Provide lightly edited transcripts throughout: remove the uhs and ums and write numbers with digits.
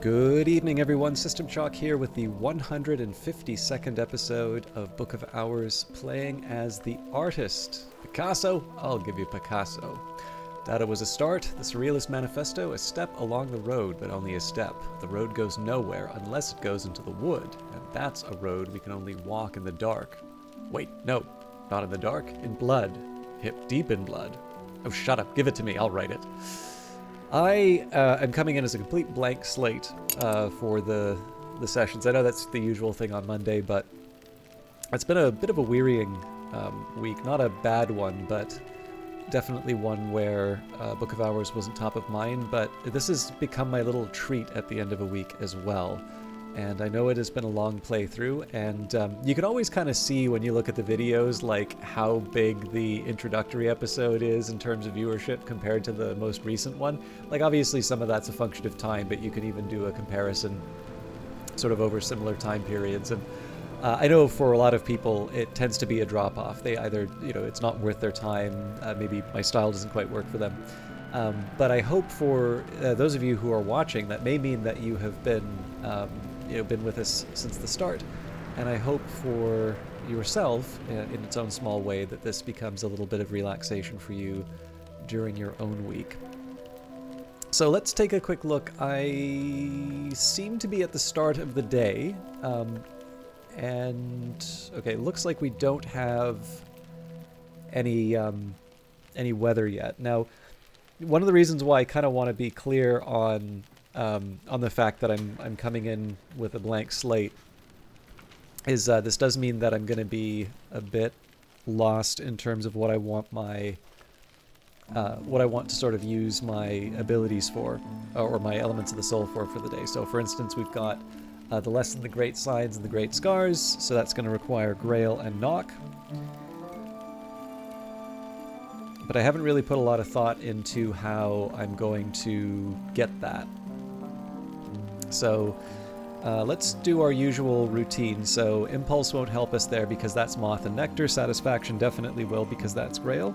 Good evening, everyone. System Shock here with the 152nd episode of Book of Hours, playing as the artist. Picasso? I'll give you Picasso. Data was a start, the Surrealist Manifesto, a step along the road, but only a step. The road goes nowhere unless it goes into the wood, and that's a road we can only walk in the dark. Wait, no, not in the dark, in blood. Hip deep in blood. Oh, shut up, give it to me, I'll write it. I am coming in as a complete blank slate for the sessions. I know that's the usual thing on Monday, but it's been a bit of a wearying week. Not a bad one, but definitely one where Book of Hours wasn't top of mind, but this has become my little treat at the end of a week as well. And I know it has been a long playthrough, and you can always kind of see when you look at the videos, like, how big the introductory episode is in terms of viewership compared to the most recent one. Like, obviously some of that's a function of time, but you can even do a comparison sort of over similar time periods. And I know for a lot of people, it tends to be a drop-off. They either, it's not worth their time, maybe my style doesn't quite work for them. But I hope for those of you who are watching, that may mean that you have been been with us since the start, and I hope for yourself, in its own small way, that this becomes a little bit of relaxation for you during your own week. So let's take a quick look. I seem to be at the start of the day, and okay, looks like we don't have any weather yet. Now, one of the reasons why I kind of want to be clear on the fact that I'm coming in with a blank slate is this does mean that I'm going to be a bit lost in terms of what I want to sort of use my abilities for, or my elements of the soul for the day. So, for instance, we've got the lesson, the great signs, and the great scars. So that's going to require Grail and Knock. But I haven't really put a lot of thought into how I'm going to get that. So let's do our usual routine. So Impulse won't help us there because that's Moth and Nectar. Satisfaction definitely will because that's Grail.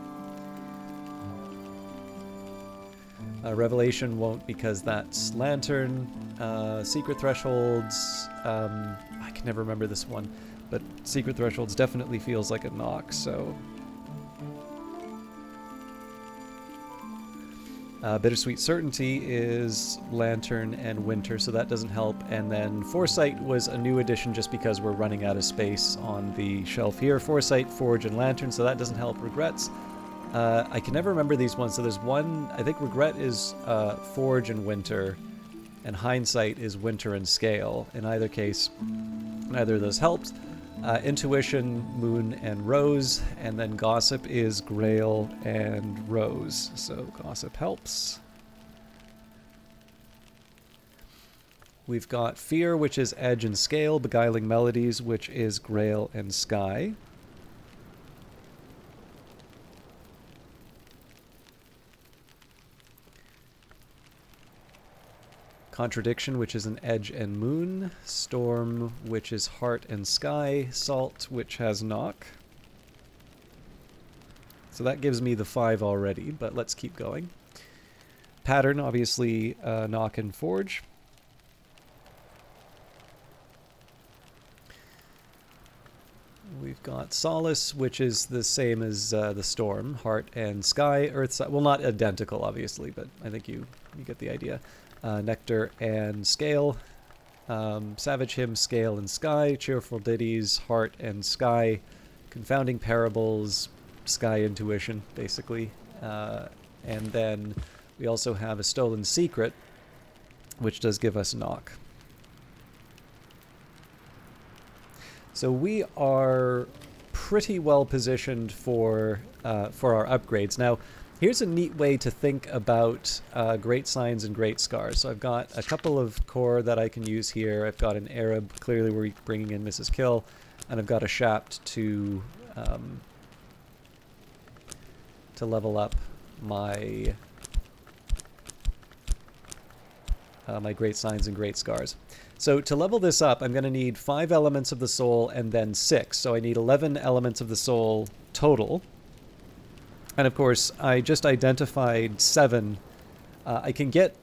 Revelation won't because that's Lantern. Secret Thresholds, I can never remember this one, but Secret Thresholds definitely feels like a Knock, so... Bittersweet Certainty is Lantern and Winter, so that doesn't help. And then Foresight was a new addition just because we're running out of space on the shelf here. Foresight, Forge, and Lantern, so that doesn't help. Regrets, I can never remember these ones. So there's one, I think Regret is Forge and Winter, and Hindsight is Winter and Scale. In either case, neither of those helps. Intuition, Moon, and Rose, and then Gossip is Grail and Rose, so Gossip helps. We've got Fear, which is Edge and Scale, Beguiling Melodies, which is Grail and Sky. Contradiction, which is an Edge and Moon. Storm, which is Heart and Sky. Salt, which has Knock. So that gives me the 5 already, but let's keep going. Pattern, obviously, Knock and Forge. We've got Solace, which is the same as the Storm. Heart and Sky. Earth, well, not identical, obviously, but I think you get the idea. Nectar and Scale, Savage Hymn, Scale and Sky, Cheerful Ditties, Heart and Sky, Confounding Parables, Sky Intuition, basically. And then we also have a Stolen Secret, which does give us Knock. So we are pretty well positioned for our upgrades. Now, here's a neat way to think about Great Signs and Great Scars. So I've got a couple of core that I can use here. I've got an Arab, clearly we're bringing in Mrs. Kill, and I've got a Shapt to level up my my Great Signs and Great Scars. So to level this up, I'm going to need 5 elements of the soul and then 6. So I need 11 elements of the soul total. And of course, I just identified 7. I can get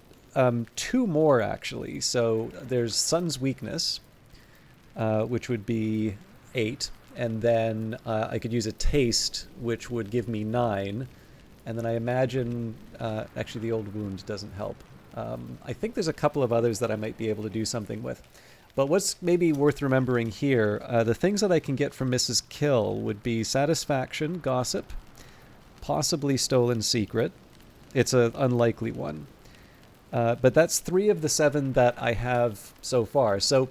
two more, actually. So there's Sun's Weakness, which would be 8. And then I could use a Taste, which would give me 9. And then I imagine... actually, the Old Wound doesn't help. I think there's a couple of others that I might be able to do something with. But what's maybe worth remembering here, the things that I can get from Mrs. Kill would be Satisfaction, Gossip, possibly Stolen Secret. It's an unlikely one. But that's 3 of the 7 that I have so far. So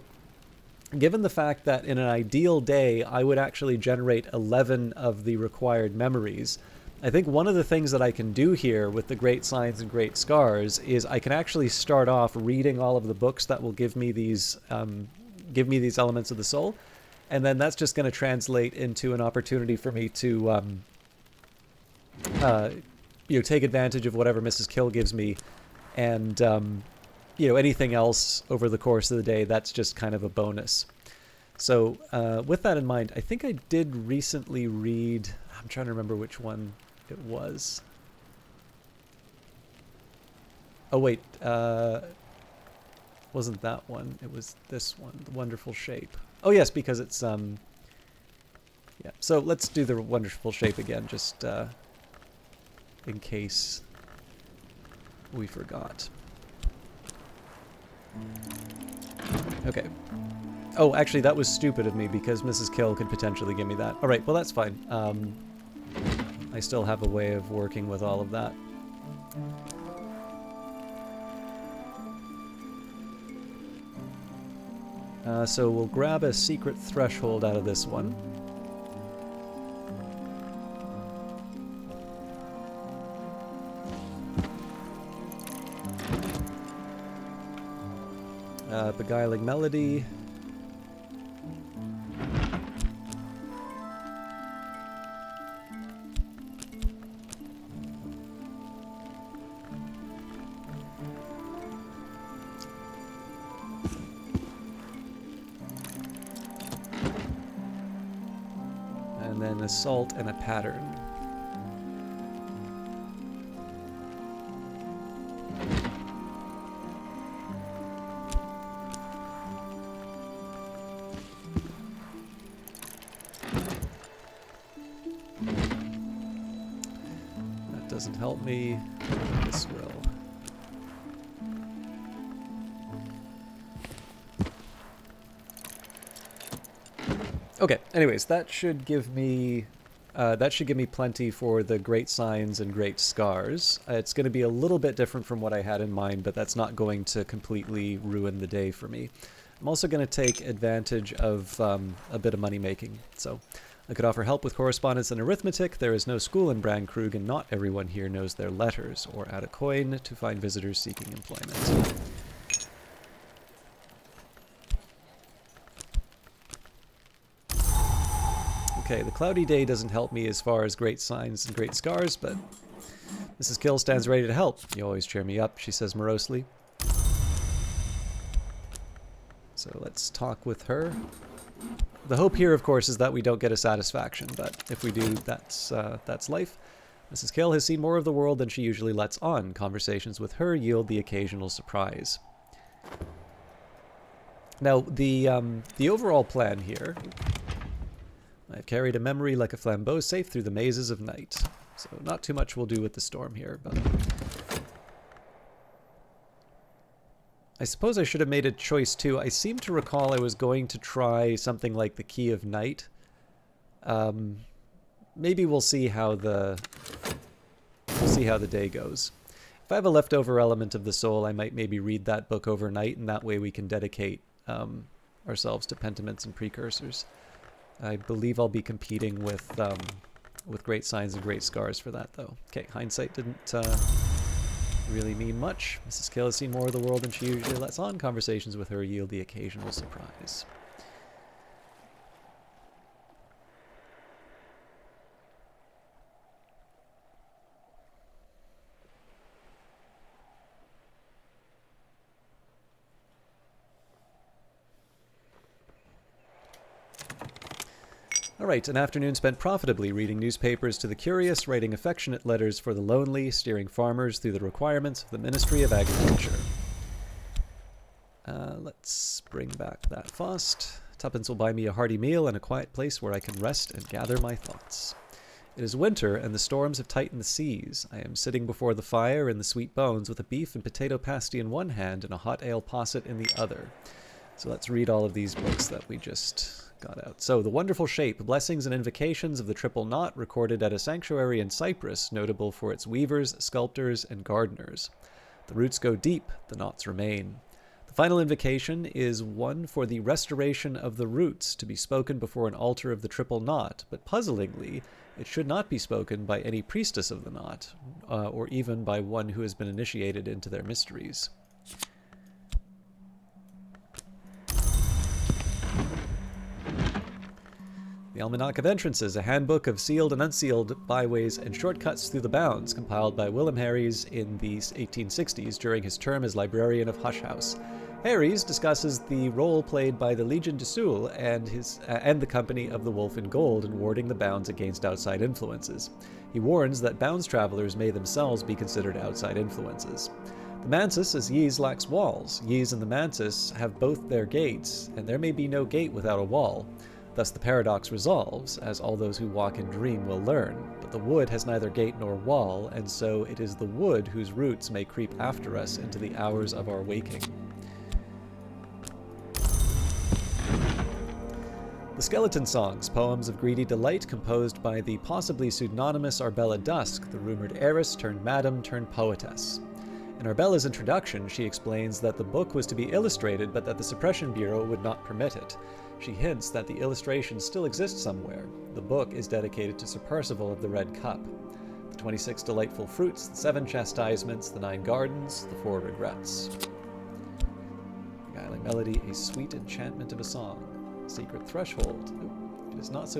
given the fact that in an ideal day, I would actually generate 11 of the required memories, I think one of the things that I can do here with the Great Signs and Great Scars is I can actually start off reading all of the books that will give me these elements of the soul, and then that's just going to translate into an opportunity for me to take advantage of whatever Mrs. Kill gives me, and anything else over the course of the day, that's just kind of a bonus. So with that in mind, I think I did recently read, I'm trying to remember which one it was. Oh wait, wasn't that one, it was this one, The Wonderful Shape. Oh yes, because it's yeah, so let's do The Wonderful Shape again, just in case we forgot. Okay. Oh, actually, that was stupid of me because Mrs. Kill could potentially give me that. All right, well, that's fine. I still have a way of working with all of that. So we'll grab a secret threshold out of this one. Beguiling Melody. And then Assault and a Pattern. Doesn't help me. This will. Okay. Anyways, that should give me plenty for the Great Signs and Great Scars. It's going to be a little bit different from what I had in mind, but that's not going to completely ruin the day for me. I'm also going to take advantage of a bit of money making. So I could offer help with correspondence and arithmetic. There is no school in Brandkrug, and not everyone here knows their letters, or add a coin to find visitors seeking employment. Okay, the cloudy day doesn't help me as far as Great Signs and Great Scars, but Mrs. Kill stands ready to help. You always cheer me up, she says morosely. So let's talk with her. The hope here, of course, is that we don't get a satisfaction, but if we do, that's life. Mrs. Kill has seen more of the world than she usually lets on. Conversations with her yield the occasional surprise. Now, the overall plan here... I've carried a memory like a flambeau safe through the mazes of night. So not too much we'll do with the storm here, but... I suppose I should have made a choice too. I seem to recall I was going to try something like the Key of Night. Maybe we'll see how the day goes. If I have a leftover element of the soul, I might maybe read that book overnight, and that way we can dedicate ourselves to pentiments and precursors. I believe I'll be competing with Great Signs and Great Scars for that, though. Okay, hindsight didn't really mean much. Mrs. Kill has seen more of the world than she usually lets on. Conversations with her yield the occasional surprise. All right, an afternoon spent profitably reading newspapers to the curious, writing affectionate letters for the lonely, steering farmers through the requirements of the Ministry of Agriculture. Let's bring back that fast. Tuppence will buy me a hearty meal and a quiet place where I can rest and gather my thoughts. It is winter, and the storms have tightened the seas. I am sitting before the fire in the sweet bones with a beef and potato pasty in one hand and a hot ale posset in the other. So let's read all of these books that we just got out. So, The Wonderful Shape, Blessings and Invocations of the Triple Knot, recorded at a sanctuary in Cyprus, notable for its weavers, sculptors, and gardeners. The roots go deep, the knots remain. The final invocation is one for the restoration of the roots, to be spoken before an altar of the Triple Knot, but puzzlingly, it should not be spoken by any priestess of the knot, or even by one who has been initiated into their mysteries. The Almanac of Entrances, a handbook of sealed and unsealed byways and shortcuts through the bounds, compiled by Willem Harries in the 1860s during his term as librarian of Hush House. Harries discusses the role played by the Legion de Soule and the Company of the Wolf in Gold in warding the bounds against outside influences. He warns that bounds travelers may themselves be considered outside influences. The Mansis, as Ys, lacks walls. Ys and the Mansis have both their gates, and there may be no gate without a wall. Thus the paradox resolves, as all those who walk and dream will learn. But the wood has neither gate nor wall, and so it is the wood whose roots may creep after us into the hours of our waking. The Skeleton Songs, poems of greedy delight composed by the possibly pseudonymous Arbella Dusk, the rumored heiress turned madam turned poetess. In Arbella's introduction, she explains that the book was to be illustrated, but that the Suppression Bureau would not permit it. She hints that the illustrations still exist somewhere. The book is dedicated to Sir Percival of the Red Cup. The 26 delightful fruits, the 7 chastisements, the 9 gardens, the 4 regrets. Beguiling melody, a sweet enchantment of a song. Secret threshold. It is not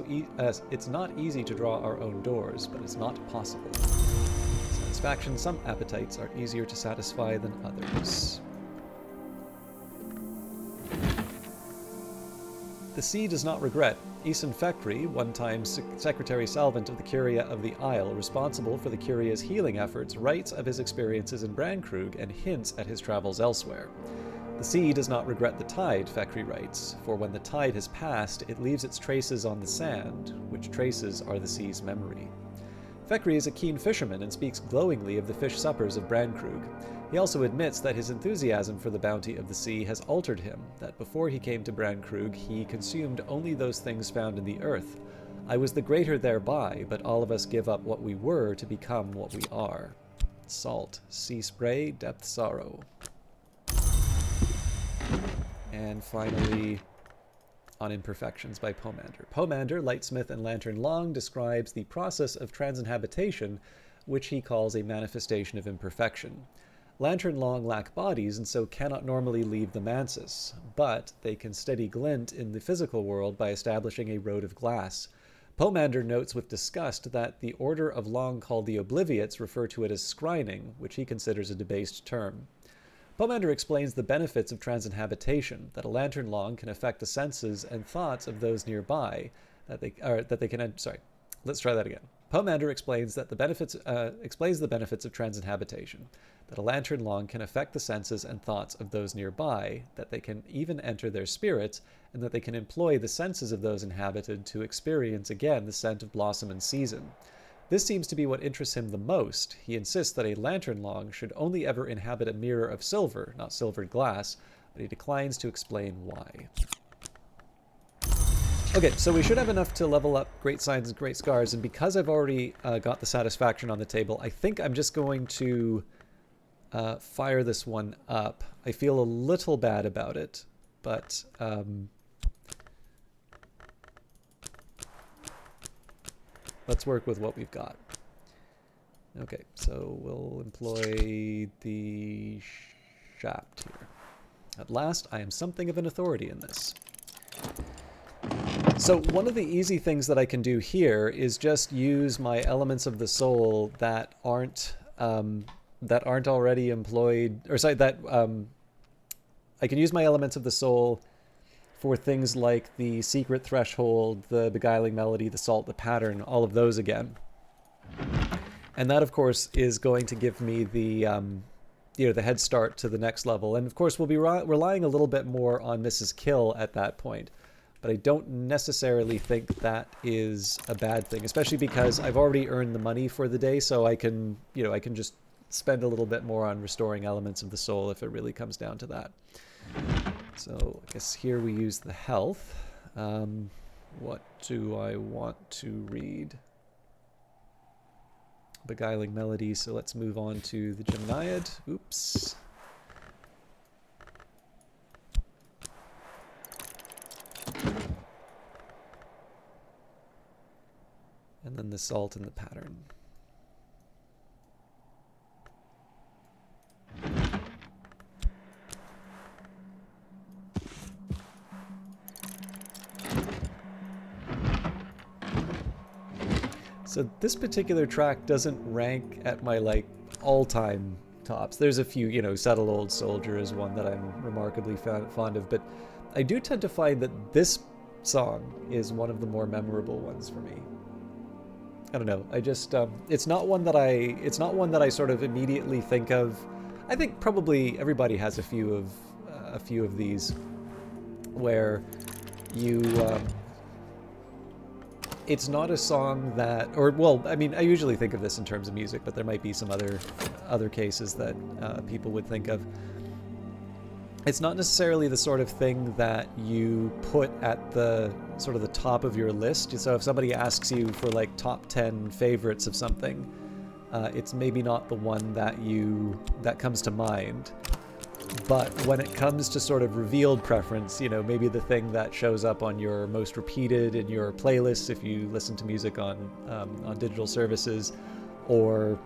it's not easy to draw our own doors, but it's not possible. Satisfaction, some appetites are easier to satisfy than others. The sea does not regret. Eason Fekri, one-time Secretary Salvant of the Curia of the Isle, responsible for the Curia's healing efforts, writes of his experiences in Brandkrug and hints at his travels elsewhere. The sea does not regret the tide, Fekri writes, for when the tide has passed, it leaves its traces on the sand, which traces are the sea's memory. Fekri is a keen fisherman and speaks glowingly of the fish suppers of Brandkrug. He also admits that his enthusiasm for the bounty of the sea has altered him, that before he came to Brandkrug he consumed only those things found in the earth. I was the greater thereby, but all of us give up what we were to become what we are. Salt, sea spray, depth sorrow. And finally, On Imperfections by Pomander. Pomander, Lightsmith, and Lantern Long describes the process of transinhabitation, which he calls a manifestation of imperfection. Lantern Long lack bodies and so cannot normally leave the Mansis, but they can steady glint in the physical world by establishing a road of glass. Pomander notes with disgust that the order of Long called the Obliviates refer to it as scrining, which he considers a debased term. Pomander explains the benefits of transinhabitation, that a Lantern Long can affect the senses and thoughts of those nearby, let's try that again. Pomander explains the benefits of transinhabitation, that a Lantern Long can affect the senses and thoughts of those nearby, that they can even enter their spirits, and that they can employ the senses of those inhabited to experience again the scent of blossom and season. This seems to be what interests him the most. He insists that a Lantern Long should only ever inhabit a mirror of silver, not silvered glass, but he declines to explain why. Okay, so we should have enough to level up Great Signs and Great Scars, and because I've already got the satisfaction on the table, I think I'm just going to fire this one up. I feel a little bad about it, but let's work with what we've got. Okay, so we'll employ the shaft here. At last, I am something of an authority in this. So one of the easy things that I can do here is just use my elements of the soul that aren't already employed, or sorry, I can use my elements of the soul for things like the secret threshold, the beguiling melody, the salt, the pattern, all of those again. And that, of course, is going to give me the the head start to the next level. And of course, we'll be relying a little bit more on Mrs. Kill at that point. But I don't necessarily think that is a bad thing, especially because I've already earned the money for the day, so I can, I can just spend a little bit more on restoring elements of the soul if it really comes down to that. So I guess here we use the health. What do I want to read? Beguiling Melody, so let's move on to the Geminiad. Oops. And then the salt and the pattern. So this particular track doesn't rank at my all-time tops. There's a few, Subtle Old Soldier is one that I'm remarkably fond of, but I do tend to find that this song is one of the more memorable ones for me. I don't know. I just it's not one that I sort of immediately think of. I think probably everybody has a few of these where you it's not a song that, I mean, I usually think of this in terms of music, but there might be some other cases that people would think of. It's not necessarily the sort of thing that you put at the sort of the top of your list. So if somebody asks you for top 10 favorites of something, it's maybe not the one that comes to mind. But when it comes to sort of revealed preference, maybe the thing that shows up on your most repeated in your playlists if you listen to music on digital services, or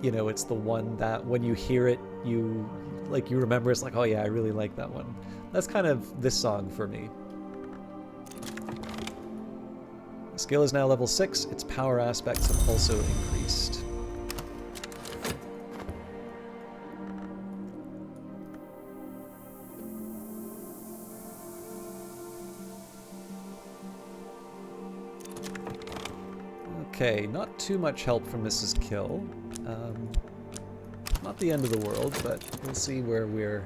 it's the one that when you hear it you remember, it's oh yeah, I really like that one. That's kind of this song for me. The skill is now level 6. Its power aspects have also increased. Okay, not too much help from Mrs. Kill. Not the end of the world, but we'll see where we're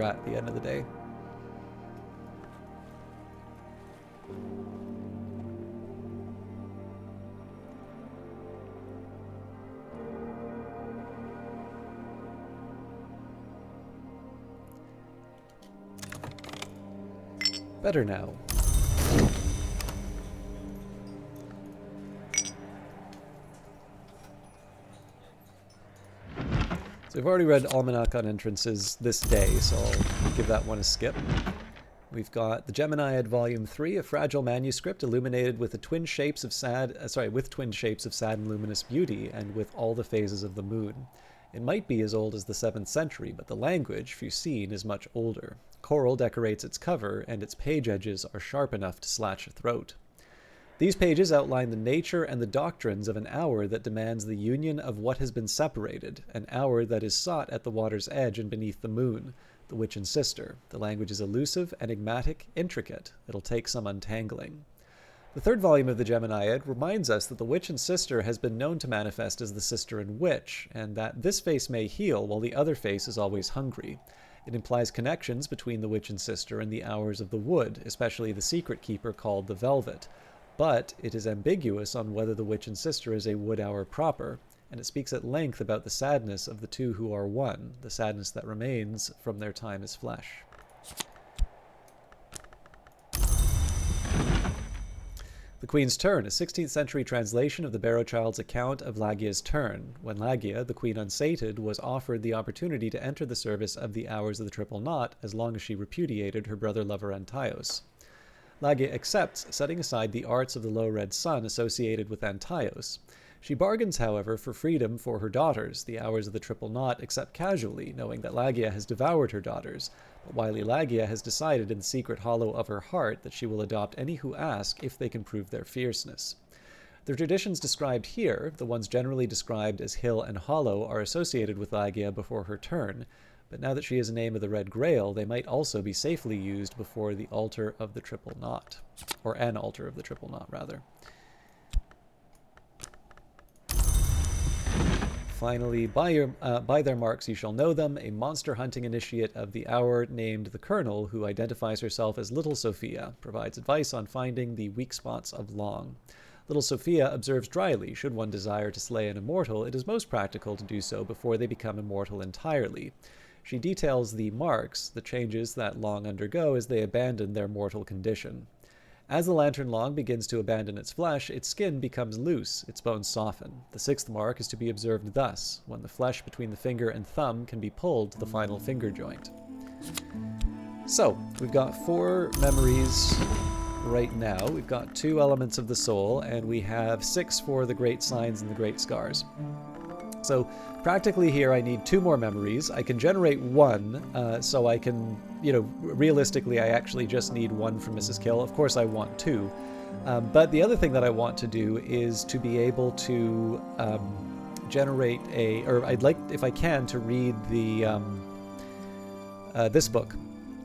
at the end of the day. Better now. So we've already read Almanac on Entrances this day, so I'll give that one a skip. We've got the Geminiad Volume 3, a fragile manuscript illuminated with the twin shapes of sad and luminous beauty, and with all the phases of the moon. It might be as old as the 7th century, but the language, Fusine, is much older. Coral decorates its cover, and its page edges are sharp enough to slash a throat. These pages outline the nature and the doctrines of an hour that demands the union of what has been separated, an hour that is sought at the water's edge and beneath the moon, the witch and sister. The language is elusive, enigmatic, intricate. It'll take some untangling. The 3rd volume of the Geminiad reminds us that the witch and sister has been known to manifest as the sister and witch, and that this face may heal while the other face is always hungry. It implies connections between the witch and sister and the hours of the wood, especially the secret keeper called the Velvet. But it is ambiguous on whether the witch and sister is a wood hour proper, and it speaks at length about the sadness of the two who are one, the sadness that remains from their time as flesh. The Queen's Turn, a 16th century translation of the Barrowchild's account of Lagia's turn, when Lagia, the queen unsated, was offered the opportunity to enter the service of the Hours of the Triple Knot as long as she repudiated her brother-lover Antaios. Lagia accepts, setting aside the arts of the Low Red Sun associated with Antaios. She bargains, however, for freedom for her daughters, the Hours of the Triple Knot, except casually, knowing that Lagia has devoured her daughters, but wily Lagia has decided in the secret hollow of her heart that she will adopt any who ask if they can prove their fierceness. The traditions described here, the ones generally described as hill and hollow, are associated with Lagia before her turn, but now that she is a name of the Red Grail, they might also be safely used before the altar of the Triple Knot. Or an altar of the Triple Knot, rather. Finally, by their marks you shall know them, a monster hunting initiate of the hour named the Colonel, who identifies herself as Little Sophia, provides advice on finding the weak spots of Long. Little Sophia observes dryly, should one desire to slay an immortal, it is most practical to do so before they become immortal entirely. She details the marks, the changes that Long undergo as they abandon their mortal condition. As the lantern Long begins to abandon its flesh, its skin becomes loose, its bones soften. The sixth mark is to be observed thus, when the flesh between the finger and thumb can be pulled to the final finger joint. So, we've got 4 memories right now. We've got 2 elements of the soul, and we have 6 for the great signs and the great scars. So practically here I need 2 more memories. I can generate 1, so I can, realistically I actually just need 1 from Mrs. Kill. Of course I want 2. But the other thing that I want to do is to be able to generate or I'd like, if I can, to read the this book,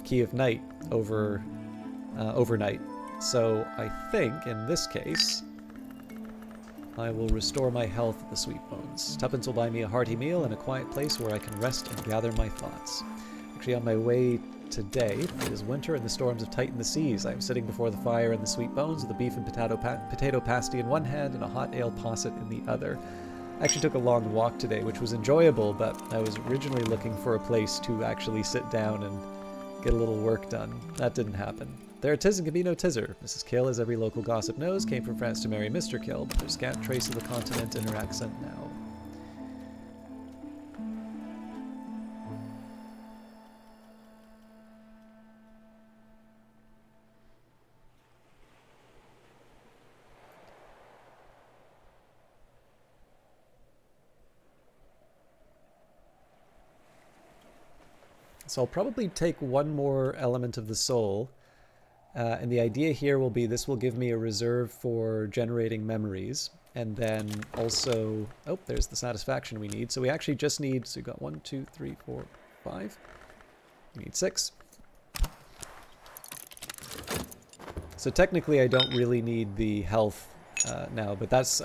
Key of Night, overnight. So I think, in this case, I will restore my health at the Sweet Bones. Tuppence will buy me a hearty meal and a quiet place where I can rest and gather my thoughts. Actually, on my way today, it is winter and the storms have tightened the seas. I am sitting before the fire in the Sweet Bones with a beef and potato pasty in one hand and a hot ale posset in the other. I actually took a long walk today, which was enjoyable, but I was originally looking for a place to actually sit down and get a little work done. That didn't happen. There tisn't can be no tizzer. Mrs. Kill, as every local gossip knows, came from France to marry Mr. Kill, but there's scant trace of the continent in her accent now. So I'll probably take 1 more element of the soul. And the idea here will be this will give me a reserve for generating memories. And then also, oh, there's the satisfaction we need. So we actually just need, so we've got 1, 2, 3, 4, 5. We need 6. So technically I don't really need the health now, but that's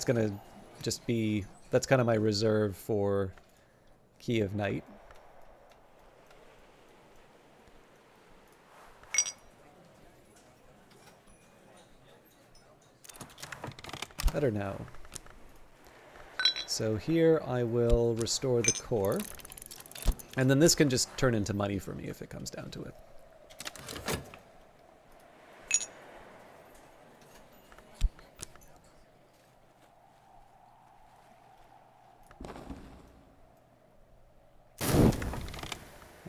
gonna just be, that's kind of my reserve for Key of Night. Better now. So here I will restore the core. And then this can just turn into money for me if it comes down to it.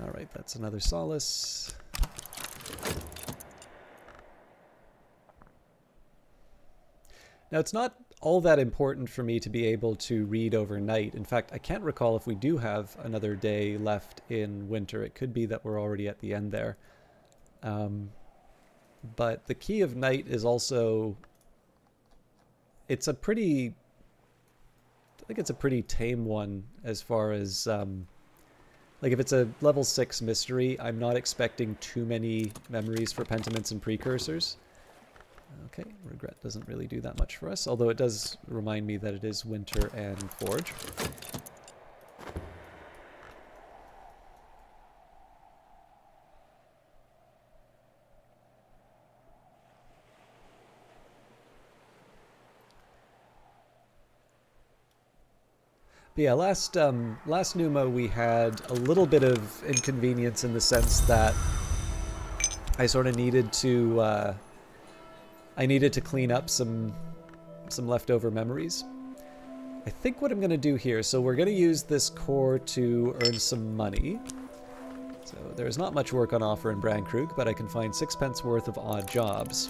Alright, that's another solace. Now, it's not all that important for me to be able to read overnight. In fact, I can't recall if we do have another day left in winter. It could be that we're already at the end there. But the Key of Night is also... It's a pretty... I think it's a pretty tame one as far as... like, if it's a level 6 mystery, I'm not expecting too many memories for pentiments and precursors. Okay, regret doesn't really do that much for us, although it does remind me that it is winter and forge. But yeah, last Numa we had a little bit of inconvenience in the sense that I sort of needed to clean up some leftover memories. I think what I'm going to do here, so we're going to use this core to earn some money. So there's not much work on offer in Brankrug, but I can find 6 pence worth of odd jobs.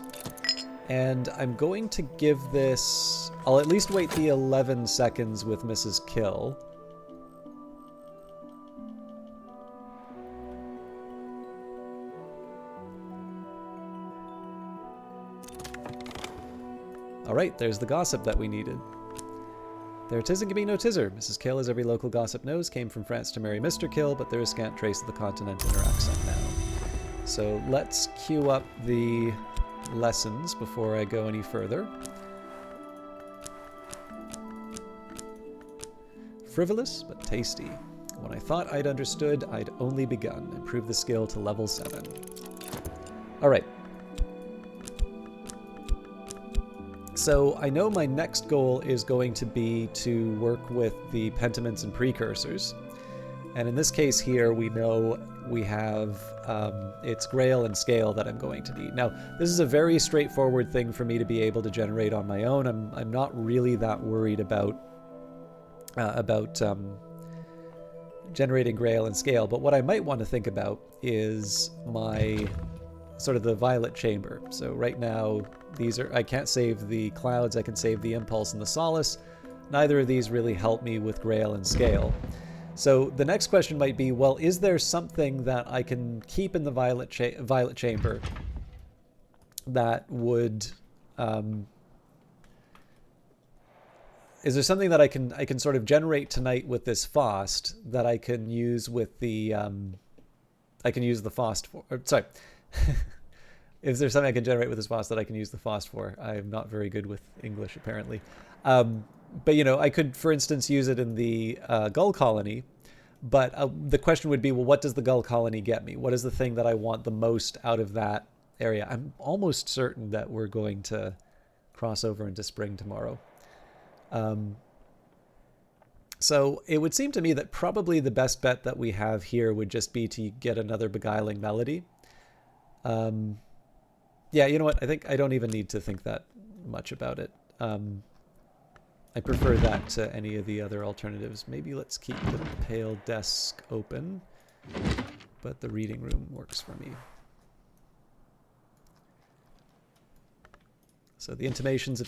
And I'm going to give this... I'll at least wait the 11 seconds with Mrs. Kill. Alright, there's the gossip that we needed. There tisn't can be no tizzer. Mrs. Kill, as every local gossip knows, came from France to marry Mr. Kill, but there is scant trace of the continent in her accent now. So let's queue up the lessons before I go any further. frivolous, but tasty. When I thought I'd understood, I'd only begun. Improve the skill to level 7. Alright. So I know my next goal is going to be to work with the pentiments and precursors. And in this case here, we know we have it's Grail and Scale that I'm going to need. Now, this is a very straightforward thing for me to be able to generate on my own. I'm not really that worried about generating Grail and Scale, but what I might want to think about is my sort of the Violet Chamber. So right now, I can't save the Clouds, I can save the Impulse and the Solace. Neither of these really help me with Grail and Scale. So the next question might be, well, is there something that I can keep in the Violet Chamber that would... is there something that I can sort of generate tonight with this Faust that I can use with the... I can use the Faust for... sorry. Is there something I can generate with this Faust that I can use the Faust for? I'm not very good with English, apparently. But, you know, I could, for instance, use it in the Gull Colony. But the question would be, well, what does the Gull Colony get me? What is the thing that I want the most out of that area? I'm almost certain that we're going to cross over into spring tomorrow. So it would seem to me that probably the best bet that we have here would just be to get another Beguiling Melody. Yeah, you know what? I think I don't even need to think that much about it. I prefer that to any of the other alternatives. Maybe let's keep the Pale Desk open, but the reading room works for me. So the intimations of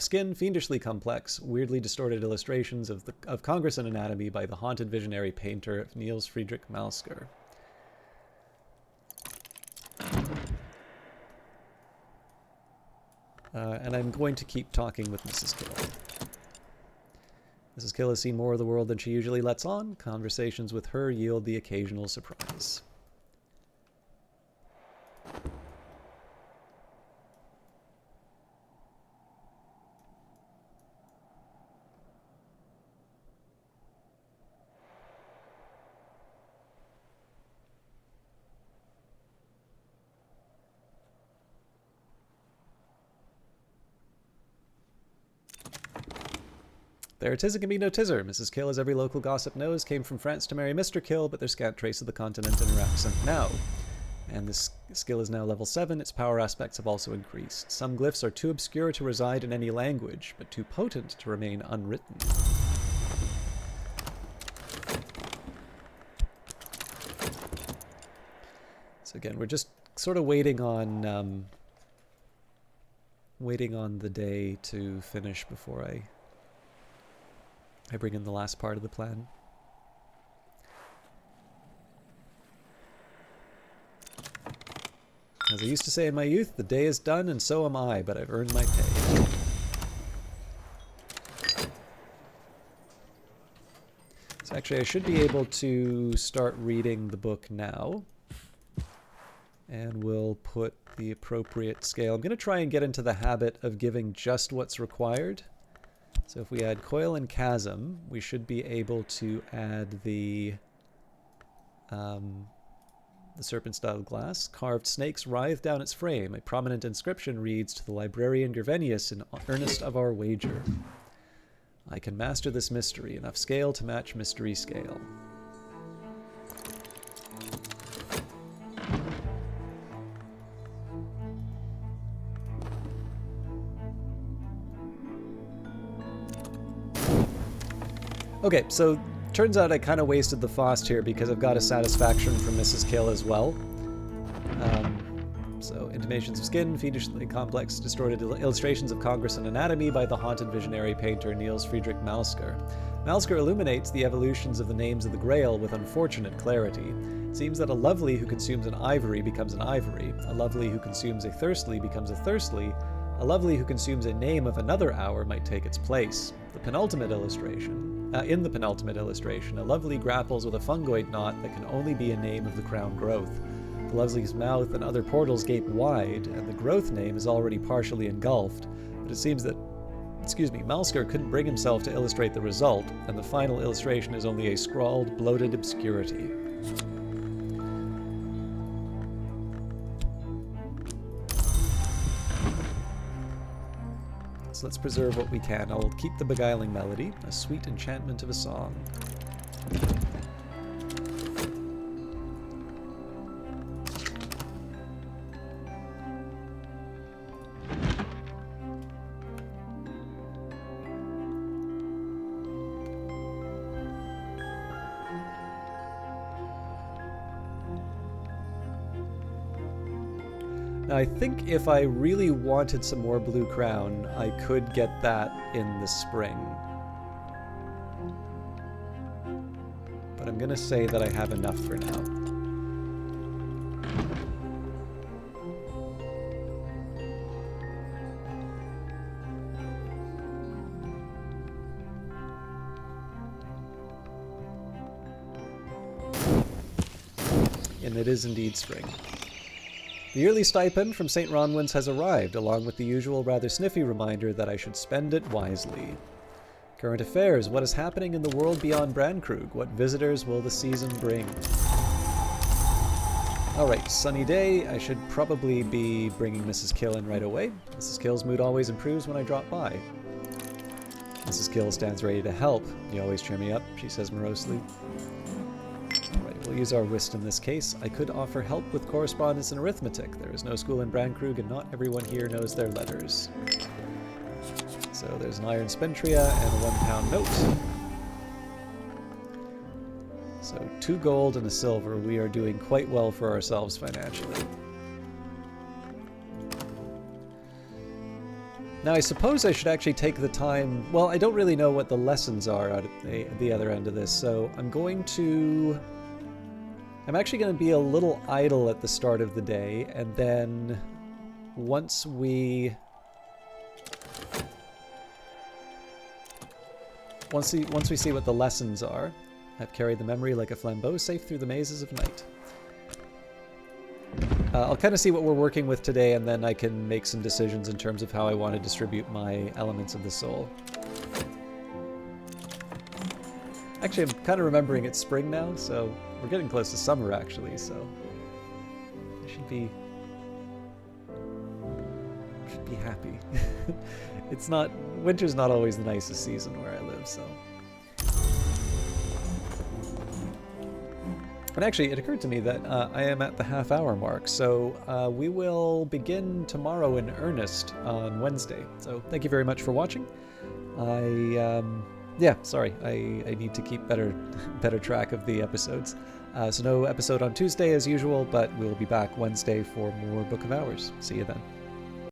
skin, fiendishly complex, weirdly distorted illustrations of Congress and Anatomy by the haunted visionary painter Niels Friedrich Malsker. And I'm going to keep talking with Mrs. Kill. Mrs. Kill has seen more of the world than she usually lets on. Conversations with her yield the occasional surprise. There it is, it can be no tizzer. Mrs. Kill, as every local gossip knows, came from France to marry Mr. Kill, but their scant trace of the continent in her accent now. And this skill is now level 7, its power aspects have also increased. Some glyphs are too obscure to reside in any language, but too potent to remain unwritten. So again, we're just sort of waiting on the day to finish before I bring in the last part of the plan. As I used to say in my youth, the day is done and so am I, but I've earned my pay. So actually I should be able to start reading the book now. And we'll put the appropriate scale. I'm going to try and get into the habit of giving just what's required. So if we add Coil and Chasm, we should be able to add the serpent-styled glass. Carved snakes writhe down its frame. A prominent inscription reads, "To the librarian Gervenius in earnest of our wager." I can master this mystery. Enough scale to match mystery scale. Okay, so turns out I kind of wasted the Faust here because I've got a satisfaction from Mrs. Kill as well. So, intimations of skin, fiendishly complex, distorted illustrations of Congress and Anatomy by the haunted visionary painter Niels Friedrich Malsker. Malsker illuminates the evolutions of the names of the Grail with unfortunate clarity. It seems that a lovely who consumes an ivory becomes an ivory, a lovely who consumes a thirstly becomes a thirstly, a lovely who consumes a name of another hour might take its place. In the penultimate illustration, a lovely grapples with a fungoid knot that can only be a name of the crown growth. The lovely's mouth and other portals gape wide, and the growth name is already partially engulfed, but it seems that excuse me, Malsker couldn't bring himself to illustrate the result, and the final illustration is only a scrawled, bloated obscurity. So let's preserve what we can. I'll keep the beguiling melody, a sweet enchantment of a song. Now, I think if I really wanted some more blue crown, I could get that in the spring. But I'm gonna say that I have enough for now. And it is indeed spring. The yearly stipend from St. Ronwin's has arrived, along with the usual rather sniffy reminder that I should spend it wisely. Current affairs, what is happening in the world beyond Brandkrug? What visitors will the season bring? Alright, sunny day. I should probably be bringing Mrs. Kill in right away. Mrs. Kill's mood always improves when I drop by. Mrs. Kill stands ready to help. You always cheer me up, she says morosely. We'll use our whist in this case. I could offer help with correspondence and arithmetic. There is no school in Brandkrug, and not everyone here knows their letters. So there's an iron spentria and a £1 note. So 2 gold and a silver. We are doing quite well for ourselves financially. Now I suppose I should actually take the time... Well, I don't really know what the lessons are out at the other end of this, so I'm going to... I'm actually going to be a little idle at the start of the day, and then once we see what the lessons are, I've carried the memory like a flambeau safe through the mazes of night. I'll kind of see what we're working with today, and then I can make some decisions in terms of how I want to distribute my elements of the soul. Actually, I'm kind of remembering it's spring now, so we're getting close to summer, actually, so I should be happy. It's not... Winter's not always the nicest season where I live, so... And actually, it occurred to me that I am at the half-hour mark, so we will begin tomorrow in earnest on Wednesday. So thank you very much for watching. Yeah, sorry, I need to keep better track of the episodes. So no episode on Tuesday as usual, but we'll be back Wednesday for more Book of Hours. See you then.